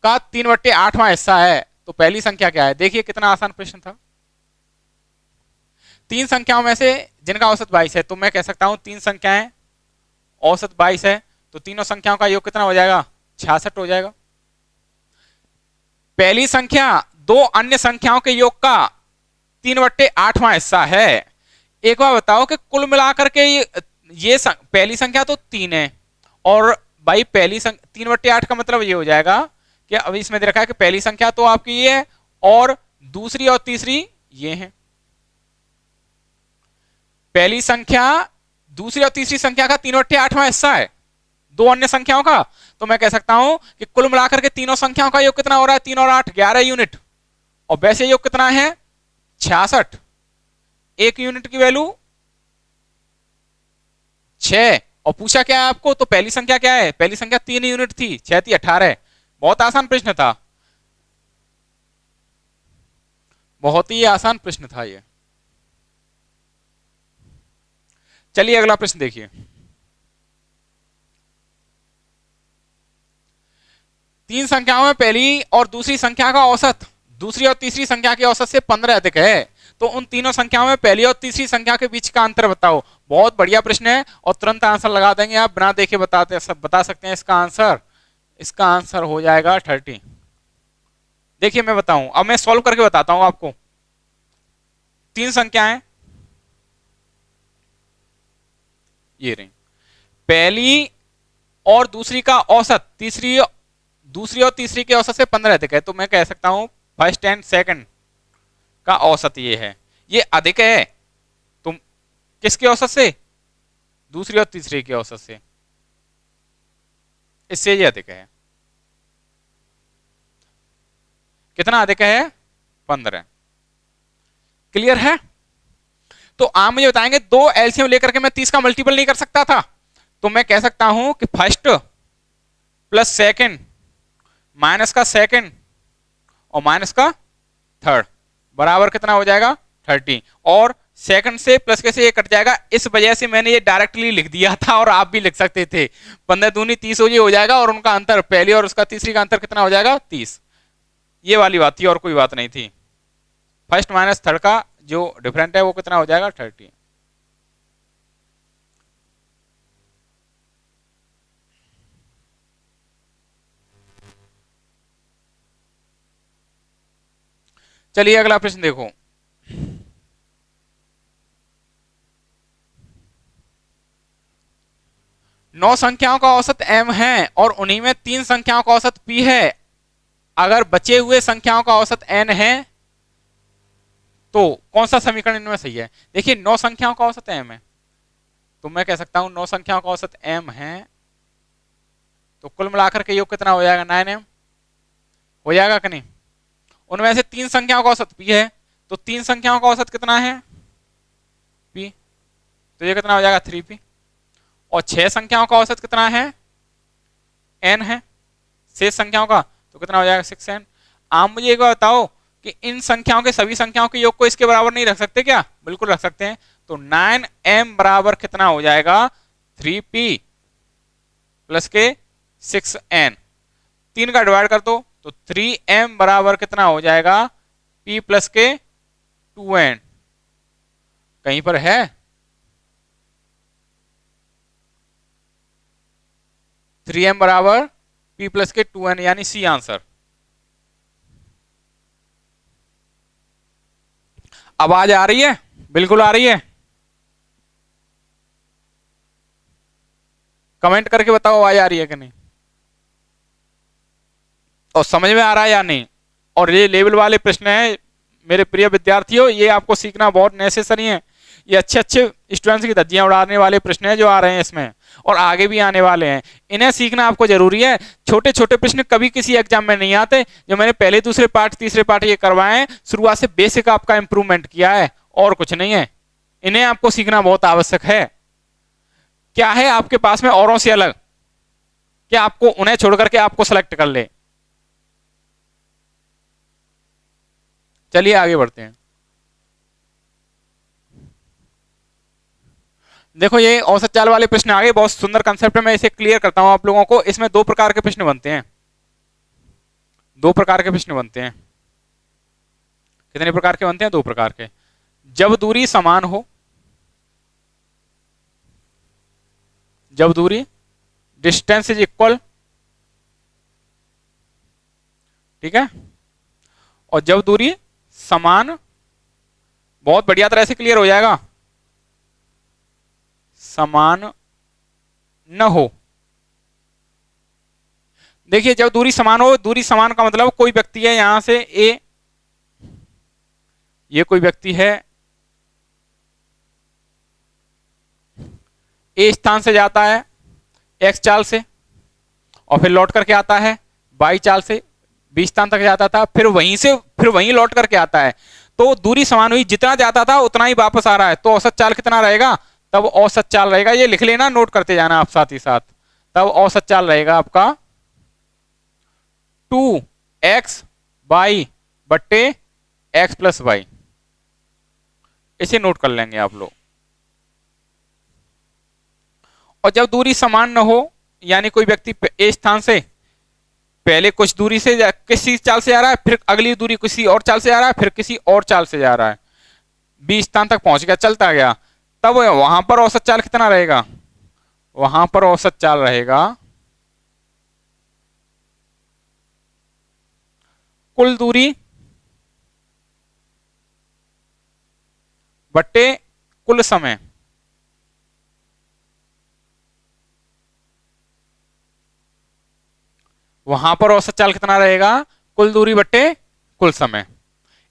S1: का 3/8वां हिस्सा है, तो पहली संख्या क्या है। देखिए कितना आसान प्रश्न था। तीन संख्याओं में से जिनका औसत 22 है, तो मैं कह सकता हूं तीन संख्याएं औसत 22 है, तो तीनों संख्याओं का योग कितना हो जाएगा 66 हो जाएगा। पहली संख्या दो अन्य संख्याओं के योग का 3/8वां हिस्सा है। एक बार बताओ कि कुल मिलाकर के ये पहली संख्या तो 3 है, और भाई पहली 3/8 का मतलब ये हो जाएगा कि अभी इसमें दे रखा है कि पहली संख्या तो आपकी ये है, और दूसरी और तीसरी ये है। पहली संख्या दूसरी और तीसरी संख्या का 3/8वां हिस्सा है दो अन्य संख्याओं का, तो मैं कह सकता हूं कि कुल मिलाकर के तीनों संख्याओं का योग कितना हो रहा है, 3 और 8 11 यूनिट, और वैसे योग कितना है 66। एक यूनिट की वैल्यू 6, और पूछा क्या है आपको, तो पहली संख्या क्या है, पहली संख्या 3 यूनिट थी, 6 थी 18। बहुत आसान प्रश्न था, बहुत ही आसान प्रश्न था ये। चलिए अगला प्रश्न देखिए। तीन संख्याओं में पहली और दूसरी संख्या का औसत दूसरी और तीसरी संख्या के औसत से 15 अधिक है, तो उन तीनों संख्याओं में पहली और तीसरी संख्या के बीच का अंतर बताओ। बहुत बढ़िया प्रश्न है और तुरंत आंसर लगा देंगे आप, बिना देखे बता सकते हैं इसका आंसर। इसका आंसर हो जाएगा 30। देखिए मैं बताऊं, अब मैं सॉल्व करके बताता हूं आपको। तीन संख्याएं ये रही, पहली और दूसरी का औसत दूसरी और तीसरी के औसत से 15 अधिक है, तो मैं कह सकता हूं फर्स्ट एंड सेकंड का औसत ये है, ये अधिक है। तुम किसके औसत से? दूसरी और तीसरी के औसत से, इससे ये अधिक है। कितना अधिक है? 15। क्लियर है? तो आप मुझे बताएंगे, दो एलसीएम लेकर के मैं 30 का मल्टीपल नहीं कर सकता था, तो मैं कह सकता हूं कि फर्स्ट प्लस सेकंड माइनस का सेकंड और माइनस का थर्ड बराबर कितना हो जाएगा? 30। और सेकंड से प्लस के से ये कट जाएगा, इस वजह से मैंने ये डायरेक्टली लिख दिया था, और आप भी लिख सकते थे। 15 दूनी 30 हो जाएगा, और उनका अंतर पहली और उसका तीसरी का अंतर कितना हो जाएगा? 30। ये वाली बात थी और कोई बात नहीं थी। फर्स्ट माइनस थर्ड का जो डिफरेंट है वो कितना हो जाएगा? 30। चलिए अगला प्रश्न देखो। नौ संख्याओं का औसत m है और उन्हीं में तीन संख्याओं का औसत p है। अगर बचे हुए संख्याओं का औसत n है तो कौन सा समीकरण इनमें सही है? देखिए 9 संख्याओं का औसत m है, तो मैं कह सकता हूं 9 संख्याओं का औसत m है, तो कुल मिलाकर के योग कितना हो जाएगा? 9m हो जाएगा कि नहीं? उनमें से तीन संख्याओं का औसत p है, तो तीन संख्याओं का औसत कितना है? p, तो ये कितना हो जाएगा? 3p। और 6 संख्याओं का औसत कितना है? n है। 6 संख्याओं का तो कितना हो जाएगा? 6n। आप मुझे एक बार बताओ कि इन संख्याओं के सभी संख्याओं के योग को इसके बराबर नहीं रख सकते क्या? बिल्कुल रख सकते हैं। तो 9m बराबर कितना हो जाएगा? 3p प्लस के 6n। 3 का डिवाइड कर दो तो 3m बराबर कितना हो जाएगा? p प्लस के 2n। कहीं पर है? 3m बराबर p प्लस के 2n, यानी सी आंसर। आवाज आ रही है? बिल्कुल आ रही है? कमेंट करके बताओ आवाज आ रही है कि नहीं, और समझ में आ रहा है या नहीं। और ये लेवल वाले प्रश्न है मेरे प्रिय विद्यार्थियों, ये आपको सीखना बहुत नेसेसरी है। ये अच्छे स्टूडेंट्स की धज्जियां उड़ाने वाले प्रश्न है जो आ रहे हैं इसमें, और आगे भी आने वाले हैं। इन्हें सीखना आपको जरूरी है। छोटे छोटे प्रश्न कभी किसी एग्जाम में नहीं आते। जो मैंने पहले दूसरे पार्ट तीसरे पार्ट ये करवाए हैं, शुरुआत से बेसिक आपका इंप्रूवमेंट किया है, और कुछ नहीं है। इन्हें आपको सीखना बहुत आवश्यक है। क्या है आपके पास में औरों से अलग, क्या आपको उन्हें छोड़ करके आपको सेलेक्ट कर ले? चलिए आगे बढ़ते हैं। देखो ये औसत चाल वाले प्रश्न आगे, बहुत सुंदर कंसेप्ट है, मैं इसे क्लियर करता हूं आप लोगों को। इसमें 2 प्रकार के प्रश्न बनते हैं। 2 प्रकार के प्रश्न बनते हैं। कितने प्रकार के बनते हैं? 2 प्रकार के। जब दूरी समान हो, जब दूरी डिस्टेंस इज इक्वल, ठीक है, और जब दूरी समान, बहुत बढ़िया तरह से क्लियर हो जाएगा, समान न हो। देखिए जब दूरी समान हो, दूरी समान का मतलब कोई व्यक्ति है यहां से ए, ये कोई व्यक्ति है ए स्थान से जाता है एक्स चाल से, और फिर लौट करके आता है वाई चाल से, बी स्थान तक जाता था, फिर वहीं लौट करके आता है। तो दूरी समान हुई, जितना जाता था उतना ही वापस आ रहा है, तो औसत चाल कितना रहेगा? तब औसत चाल रहेगा, ये लिख लेना, नोट करते जाना आप साथ ही साथ। तब औसत चाल रहेगा आपका 2x y बट्टे x प्लस वाई। इसे नोट कर लेंगे आप लोग। और जब दूरी समान न हो, यानी कोई व्यक्ति ए स्थान से पहले कुछ दूरी से किसी चाल से जा रहा है, फिर अगली दूरी किसी और चाल से जा रहा है, फिर किसी और चाल से जा रहा है, बी स्थान तक पहुंच गया, चलता गया, तब वहां पर औसत चाल कितना रहेगा? वहां पर औसत चाल रहेगा कुल दूरी बट्टे कुल समय। वहां पर औसत चाल कितना रहेगा? कुल दूरी बट्टे कुल समय।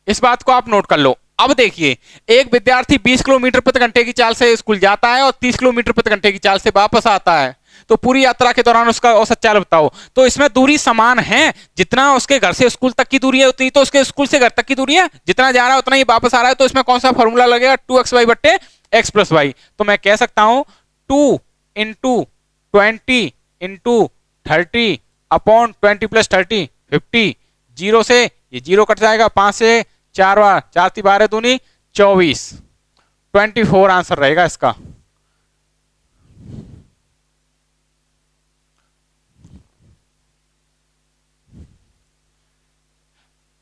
S1: इस बात को आप नोट कर लो। अब देखिए, एक विद्यार्थी 20 किलोमीटर प्रति घंटे की चाल से स्कूल जाता है और 30 किलोमीटर प्रति घंटे की चाल से वापस आता है, तो पूरी यात्रा के दौरान उसका औसत चाल बताओ। तो इसमें दूरी समान है, जितना उसके घर से स्कूल तक की दूरी है उतनी तो उसके स्कूल से घर तक की दूरी है, जितना जा रहा है उतना ही वापस आ रहा है, तो इसमें कौन सा फॉर्मूला लगेगा? 2xy बट्टे x प्लस वाई। तो मैं कह सकता हूं 2 into 20 into 30 upon 20 plus 30 50। Zero से ये जीरो कट जाएगा, 5 से 4 बार, 4 × 12 दूनी 24, 24 आंसर रहेगा इसका।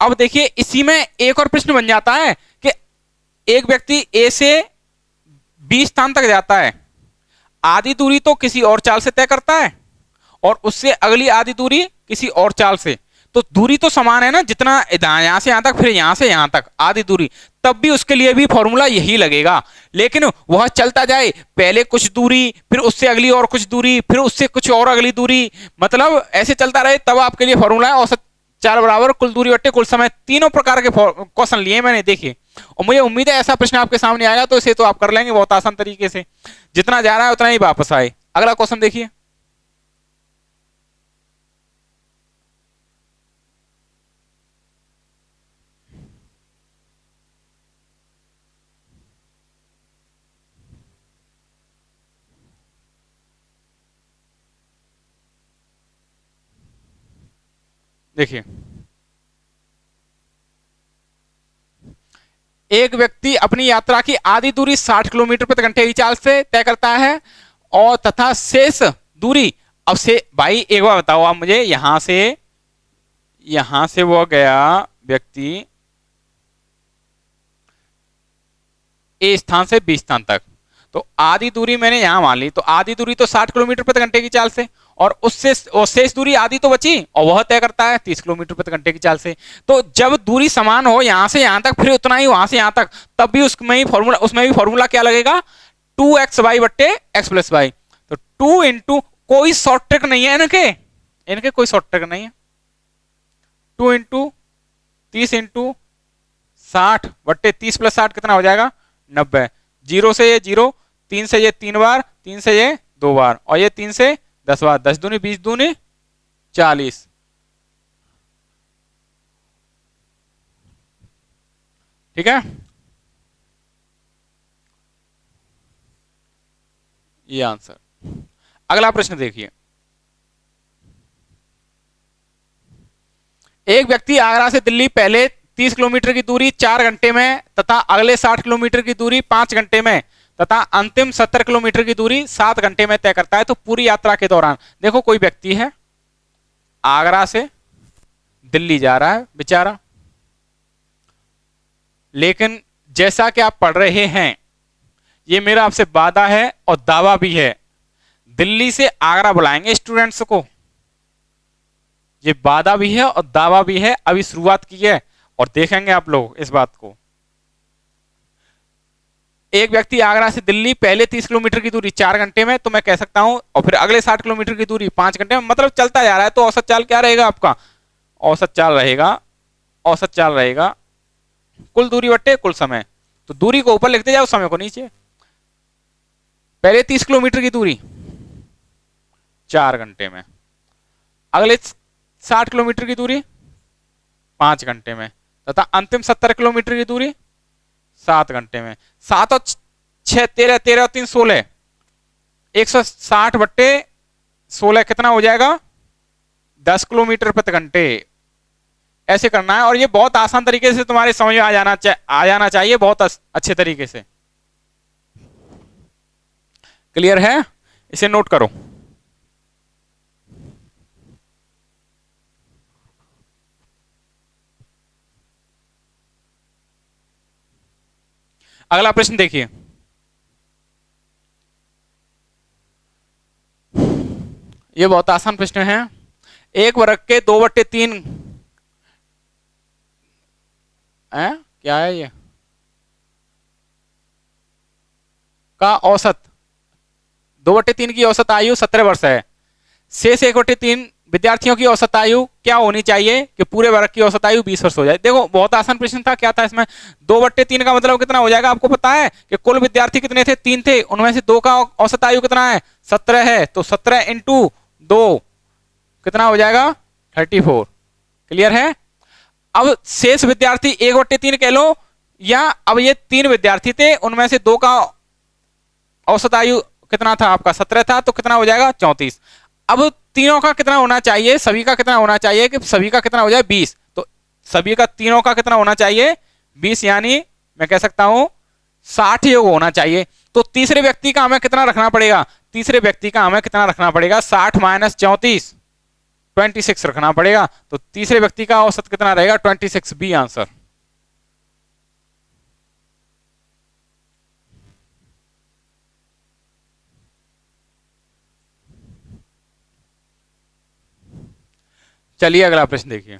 S1: अब देखिए, इसी में एक और प्रश्न बन जाता है कि एक व्यक्ति ए से बी स्थान तक जाता है, आधी दूरी तो किसी और चाल से तय करता है और उससे अगली आधी दूरी किसी और चाल से, तो दूरी तो समान है ना, जितना यहां से यहां तक फिर यहां से यहां तक आधी दूरी, तब भी उसके लिए भी फॉर्मूला यही लगेगा। लेकिन वह चलता जाए, पहले कुछ दूरी, फिर उससे अगली और कुछ दूरी, फिर उससे कुछ और अगली दूरी, मतलब ऐसे चलता रहे, तब आपके लिए फॉर्मूला है औसत चाल बराबर कुल दूरी बट्टे कुल समय। तीनों प्रकार के क्वेश्चन लिए मैंने, देखिए, और मुझे उम्मीद है ऐसा प्रश्न आपके सामने आएगा, तो इसे तो आप कर लेंगे बहुत आसान तरीके से, जितना जा रहा है उतना ही वापस आए। अगला क्वेश्चन देखिए, देखिए, एक व्यक्ति अपनी यात्रा की आधी दूरी 60 किलोमीटर प्रति घंटे की चाल से तय करता है और तथा शेष दूरी, अब से भाई एक बार बताओ आप मुझे, यहां से वो गया व्यक्ति ए स्थान से बी स्थान तक, तो आधी दूरी मैंने यहां मान ली, तो आधी दूरी तो 60 किलोमीटर प्रति घंटे की चाल से, और उससे शेष दूरी आधी तो बची और वह तय करता है 30 किलोमीटर प्रति घंटे की चाल से। तो जब दूरी समान हो यहां से यहां तक, फिर उतना ही वहां से यहां तक, तब भी उसमें भी फॉर्मूला क्या लगेगा? 2xy बट्टे x प्लस वाई। तो 2 इंटू, कोई शॉर्ट ट्रिक नहीं है इनके कोई शॉर्ट ट्रिक नहीं है। 2 इंटू 30 इंटू 60 बट्टे 30 प्लस 60 कितना हो जाएगा? 90। जीरो से ये जीरो, 3 से ये 3 बार, 3 से ये 2 बार, और ये 3 से 10 बार, 10 दूनी 20 दूनी 40। ठीक है, ये आंसर। अगला प्रश्न देखिए, एक व्यक्ति आगरा से दिल्ली पहले 30 किलोमीटर की दूरी 4 घंटे में तथा अगले 60 किलोमीटर की दूरी 5 घंटे में तथा अंतिम 70 किलोमीटर की दूरी 7 घंटे में तय करता है, तो पूरी यात्रा के दौरान, देखो कोई व्यक्ति है आगरा से दिल्ली जा रहा है बेचारा, लेकिन जैसा कि आप पढ़ रहे हैं, ये मेरा आपसे वादा है और दावा भी है, दिल्ली से आगरा बुलाएंगे स्टूडेंट्स को, ये वादा भी है और दावा भी है, अभी शुरुआत की है और देखेंगे आप लोग इस बात को। एक व्यक्ति आगरा से दिल्ली पहले 30 किलोमीटर की दूरी 4 घंटे में, तो मैं कह सकता हूं, और फिर अगले 60 किलोमीटर की दूरी 5 घंटे में, मतलब चलता जा रहा है, तो औसत चाल क्या रहेगा आपका? औसत चाल रहेगा कुल दूरी बट्टे कुल समय। तो दूरी को ऊपर लिखते जाओ, समय को नीचे। पहले 30 किलोमीटर की दूरी 4 घंटे में, अगले 60 किलोमीटर की दूरी 5 घंटे में तथा अंतिम 70 किलोमीटर की दूरी 7 घंटे में। 7 और 6 13, 13 और 3 16, 160 बट्टे 16 कितना हो जाएगा? 10 किलोमीटर प्रति घंटे। ऐसे करना है और ये बहुत आसान तरीके से तुम्हारे समझ में आ जाना चाहिए, बहुत अच्छे तरीके से। क्लियर है? इसे नोट करो। अगला प्रश्न देखिए, ये बहुत आसान प्रश्न है। एक वर्ग के 2/3 है, क्या है ये, का औसत, 2/3 की औसत आयु 17 वर्ष है। शेष 1/3 विद्यार्थियों की औसत आयु क्या होनी चाहिए कि पूरे वर्ग की औसत आयु 20 वर्ष हो जाए। देखो बहुत आसान प्रश्न था, क्या था इसमें, 2/3 का मतलब कितना हो जाएगा, आपको पता है कि कुल विद्यार्थी कितने थे, 3 थे, उनमें से 2 का औसत आयु कितना है, 17 है, तो 17 इंटू 2 कितना हो जाएगा, 34। क्लियर है। अब शेष विद्यार्थी 1/3 कह लो, या अब ये 3 विद्यार्थी थे, उनमें से 2 का औसत आयु कितना था आपका, 17 था, तो कितना हो जाएगा, 34। अब तीनों का कितना होना चाहिए, सभी का कितना होना चाहिए कि सभी का कितना हो जाए 20, तो सभी का तीनों का कितना होना चाहिए 20, यानी मैं कह सकता हूं 60 योग होना चाहिए। तो तीसरे व्यक्ति का हमें कितना रखना पड़ेगा, तीसरे व्यक्ति का हमें कितना रखना पड़ेगा, 60 माइनस 34 26 रखना पड़ेगा। तो तीसरे व्यक्ति का औसत कितना रहेगा, 26, बी आंसर। चलिए अगला प्रश्न देखिए,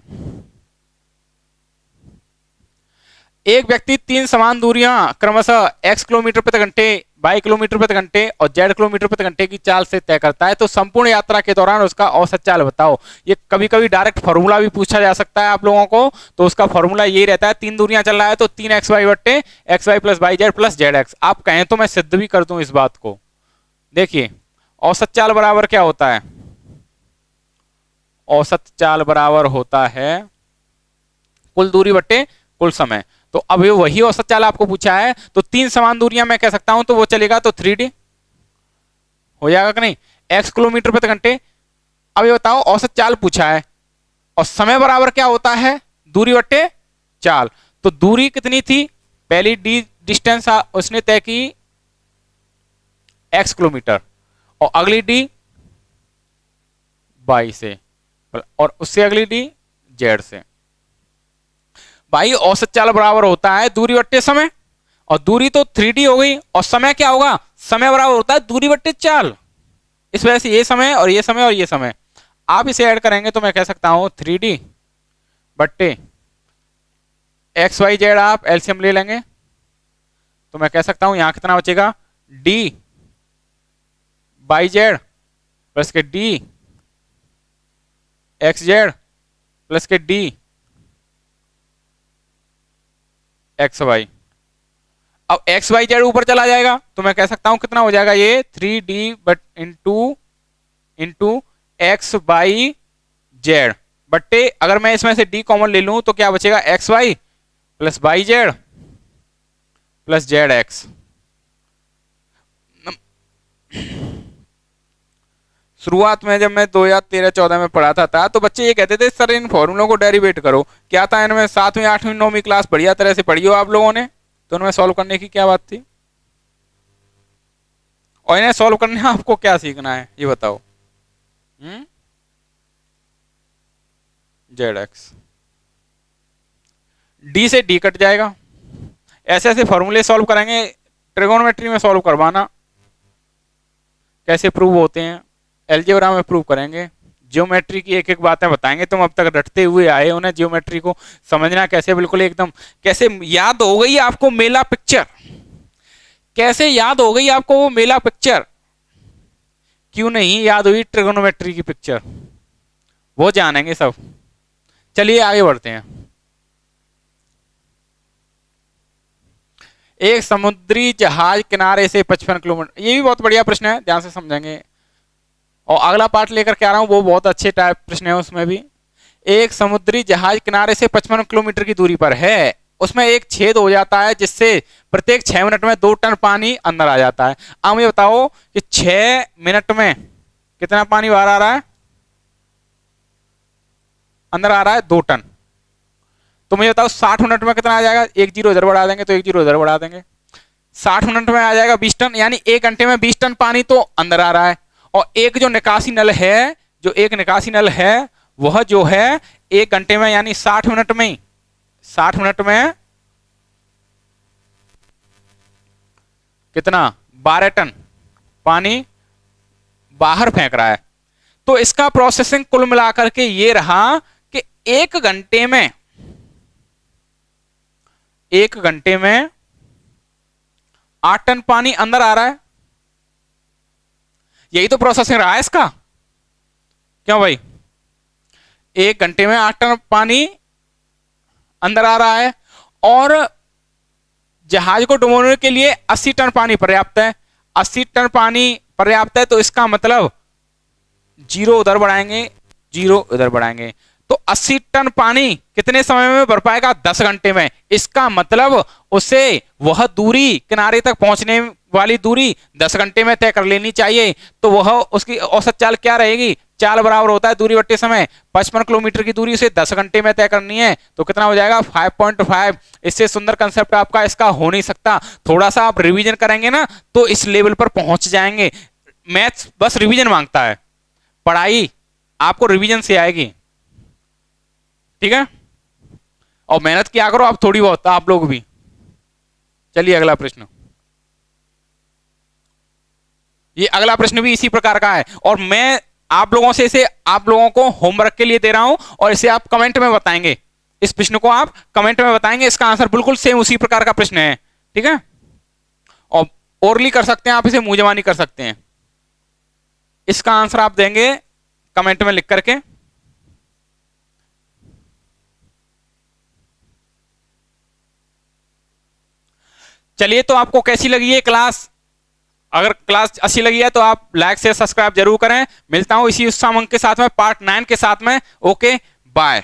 S1: एक व्यक्ति 3 समान दूरियां क्रमशः x किलोमीटर प्रति घंटे, y किलोमीटर प्रति घंटे और z किलोमीटर प्रति घंटे की चाल से तय करता है, तो संपूर्ण यात्रा के दौरान उसका औसत चाल बताओ। ये कभी कभी डायरेक्ट फॉर्मूला भी पूछा जा सकता है आप लोगों को, तो उसका फॉर्मूला ये रहता है, 3 दूरियां चल रहा है तो 3xy बट्टे xy plus yz plus zx। आप कहें तो मैं सिद्ध भी कर दूं इस बात को। देखिए औसत चाल बराबर क्या होता है, औसत चाल बराबर होता है कुल दूरी बट्टे कुल समय। तो अब ये वही औसत चाल आपको पूछा है, तो 3 समान दूरियां मैं कह सकता हूं, तो वो चलेगा तो 3d हो जाएगा कि नहीं, x किलोमीटर प्रति घंटे। अब ये बताओ औसत चाल पूछा है और समय बराबर क्या होता है, दूरी बट्टे चाल। तो दूरी कितनी थी, पहली d डिस्टेंस उसने तय की x किलोमीटर, और अगली d y से, और उससे अगली d z से। भाई औसत चाल बराबर होता है दूरी बट्टे समय, और दूरी तो 3d हो गई, और समय क्या होगा, समय बराबर होता है दूरी बट्टे चाल। इस वजह से ये समय और ये समय और ये समय आप इसे ऐड करेंगे तो मैं कह सकता हूं 3d बट्टे एक्स वाई जेड, आप एलसीएम ले लेंगे तो मैं कह सकता हूं यहां कितना बचेगा, d बाई जेड प्लस के d एक्स जेड प्लस के d एक्स वाई। अब एक्स वाई जेड ऊपर चला जाएगा तो मैं कह सकता हूं कितना हो जाएगा, ये 3d but into x by Z बट्टे, अगर मैं इसमें से d कॉमन ले लूं तो क्या बचेगा, x y plus y z plus z x. शुरुआत में जब मैं 2013-14 में पढ़ाता था तो बच्चे ये कहते थे सर इन फॉर्मूलों को डेरिवेट करो, क्या था इनमें 7वीं 8वीं 9वीं क्लास बढ़िया तरह से पढ़ी हो आप लोगों ने, तो उनमें सॉल्व करने की क्या बात थी, और इन्हें सॉल्व करने आपको क्या सीखना है ये बताओ। जेड एक्स, डी से डी कट जाएगा, ऐसे ऐसे फॉर्मूले सॉल्व करेंगे, ट्रिगोनोमेट्री में सॉल्व करवाना कैसे प्रूव होते हैं, एलजेब्रा में प्रूव करेंगे, ज्योमेट्री की एक एक बातें बताएंगे, तुम अब तक रटते हुए आए हो ना ज्योमेट्री को, समझना कैसे बिल्कुल एकदम, कैसे याद हो गई आपको मेला पिक्चर, कैसे याद हो गई आपको वो मेला पिक्चर, क्यों नहीं याद हुई ट्रिगोनोमेट्री की पिक्चर, वो जानेंगे सब। चलिए आगे बढ़ते हैं। एक समुद्री जहाज किनारे से 55 किलोमीटर, ये भी बहुत बढ़िया प्रश्न है, ध्यान से समझेंगे, और अगला पार्ट लेकर के आ रहा हूं वो बहुत अच्छे टाइप प्रश्न है उसमें भी। एक समुद्री जहाज किनारे से 55 किलोमीटर की दूरी पर है, उसमें एक छेद हो जाता है जिससे प्रत्येक 6 मिनट में 2 टन पानी अंदर आ जाता है। अब मुझे बताओ कि 6 मिनट में कितना पानी बाहर आ रहा है, अंदर आ रहा है 2 टन, तो मुझे बताओ 60 मिनट में कितना आ जाएगा, एक जीरो इधर बढ़ा देंगे तो एक जीरो इधर बढ़ा देंगे, 60 मिनट में आ जाएगा 20 टन, यानी 1 घंटे में 20 टन पानी तो अंदर आ रहा है। और एक जो निकासी नल है, जो एक निकासी नल है वह जो है 1 घंटे में यानी 60 मिनट में कितना 12 टन पानी बाहर फेंक रहा है। तो इसका प्रोसेसिंग कुल मिलाकर के ये रहा कि 1 घंटे में 8 टन पानी अंदर आ रहा है। यही तो प्रोसेसिंग रहा है इसका, क्यों भाई? 1 घंटे में 8 टन पानी अंदर आ रहा है और जहाज को डुबोने के लिए 80 टन पानी पर्याप्त है। 80 टन पानी पर्याप्त है, तो इसका मतलब 0 उधर बढ़ाएंगे, 0 उधर बढ़ाएंगे, तो 80 टन पानी कितने समय में भर पाएगा? 10 घंटे में। इसका मतलब उसे वह दूरी, किनारे तक पहुंचने वाली दूरी 10 घंटे में तय कर लेनी चाहिए। तो वह उसकी औसत चाल क्या रहेगी? चाल बराबर होता है दूरी बट्टे समय। 55 किलोमीटर की दूरी उसे 10 घंटे में तय करनी है, तो कितना हो जाएगा? 5.5। इससे सुंदर कंसेप्ट आपका इसका हो नहीं सकता। थोड़ा सा आप रिवीजन करेंगे ना तो इस लेवल पर पहुंच जाएंगे। मैथ्स बस रिवीजन मांगता है, पढ़ाई आपको रिवीजन से आएगी, ठीक है? और मेहनत किया करो आप थोड़ी बहुत, आप लोग भी। चलिए अगला प्रश्न। ये अगला प्रश्न भी इसी प्रकार का है और मैं आप लोगों से इसे आप लोगों को होमवर्क के लिए दे रहा हूं और इसे आप कमेंट में बताएंगे। इस प्रश्न को आप कमेंट में बताएंगे, इसका आंसर बिल्कुल सेम उसी प्रकार का प्रश्न है, ठीक है? और ओरली कर सकते हैं आप, इसे मुंह जबानी कर सकते हैं। इसका आंसर आप देंगे कमेंट में लिख करके। चलिए, तो आपको कैसी लगी ये क्लास? अगर क्लास अच्छी लगी है तो आप लाइक से सब्सक्राइब जरूर करें। मिलता हूं इसी उत्साह के साथ में पार्ट 9 के साथ में। Okay, bye.